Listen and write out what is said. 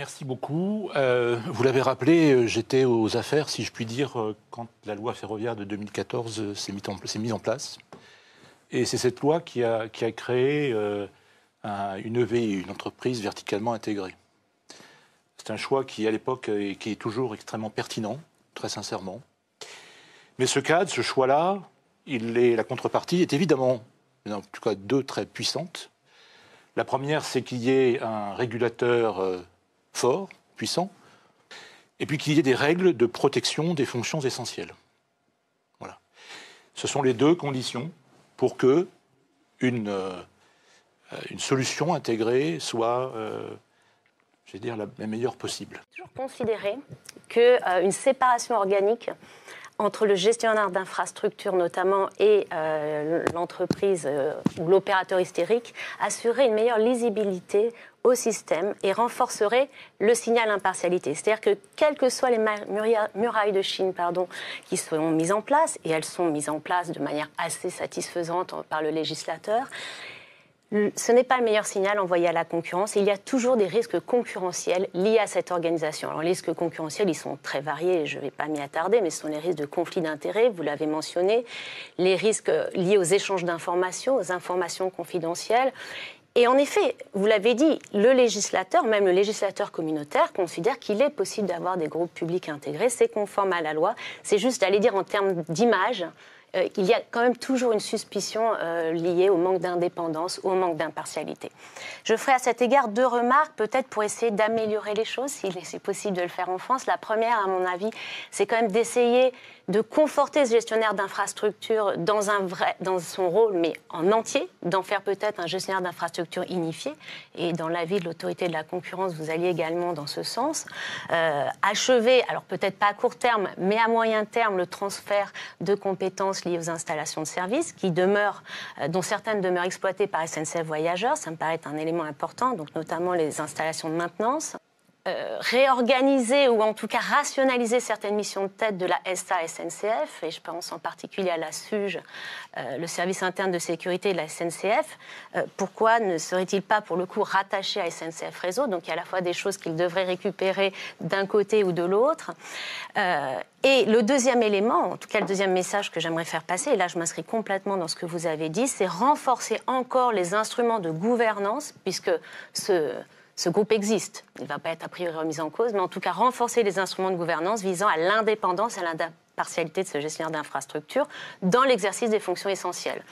Merci beaucoup. Vous l'avez rappelé, j'étais aux affaires, si je puis dire, quand la loi ferroviaire de 2014 s'est mise en place. Et c'est cette loi qui a créé une EVI, une entreprise verticalement intégrée. C'est un choix qui, à l'époque, qui est toujours extrêmement pertinent, très sincèrement. Mais ce cadre, ce choix-là, la contrepartie est évidemment, en tout cas, deux très puissantes. La première, c'est qu'il y ait un régulateur fort, puissant, et puis qu'il y ait des règles de protection des fonctions essentielles. Voilà. Ce sont les deux conditions pour que une solution intégrée soit, je vais dire, la meilleure possible. Toujours considérer qu'une séparation organique entre le gestionnaire d'infrastructure notamment et l'entreprise ou l'opérateur historique assurerait une meilleure lisibilité au système et renforcerait le signal impartialité. C'est-à-dire que quelles que soient les murailles de Chine qui sont mises en place, et elles sont mises en place de manière assez satisfaisante par le législateur, ce n'est pas le meilleur signal envoyé à la concurrence. Il y a toujours des risques concurrentiels liés à cette organisation. Alors, les risques concurrentiels, ils sont très variés, et je ne vais pas m'y attarder, mais ce sont les risques de conflit d'intérêts, vous l'avez mentionné, les risques liés aux échanges d'informations, aux informations confidentielles. Et en effet, vous l'avez dit, le législateur, même le législateur communautaire, considère qu'il est possible d'avoir des groupes publics intégrés. C'est conforme à la loi. C'est juste, d'aller dire en termes d'image, il y a quand même toujours une suspicion liée au manque d'indépendance, au manque d'impartialité. Je ferai à cet égard deux remarques, peut-être pour essayer d'améliorer les choses, si c'est possible de le faire en France. La première, à mon avis, c'est quand même d'essayer de conforter ce gestionnaire d'infrastructure dans son rôle, mais en entier, d'en faire peut-être un gestionnaire d'infrastructure unifié. Et dans l'avis de l'autorité de la concurrence, vous alliez également dans ce sens. Achever, alors peut-être pas à court terme, mais à moyen terme, le transfert de compétences liées aux installations de services, dont certaines demeurent exploitées par SNCF Voyageurs. Ça me paraît être un élément important, donc notamment les installations de maintenance. Réorganiser ou en tout cas rationaliser certaines missions de tête de la SA SNCF, et je pense en particulier à la SUGE, le service interne de sécurité de la SNCF. Pourquoi ne serait-il pas pour le coup rattaché à SNCF Réseau? Donc il y a à la fois des choses qu'il devrait récupérer d'un côté ou de l'autre. Et le deuxième élément, en tout cas le deuxième message que j'aimerais faire passer, et là je m'inscris complètement dans ce que vous avez dit, c'est renforcer encore les instruments de gouvernance, puisque ce groupe existe. Il ne va pas être a priori remis en cause, mais en tout cas renforcer les instruments de gouvernance visant à l'indépendance et à l'impartialité de ce gestionnaire d'infrastructure dans l'exercice des fonctions essentielles.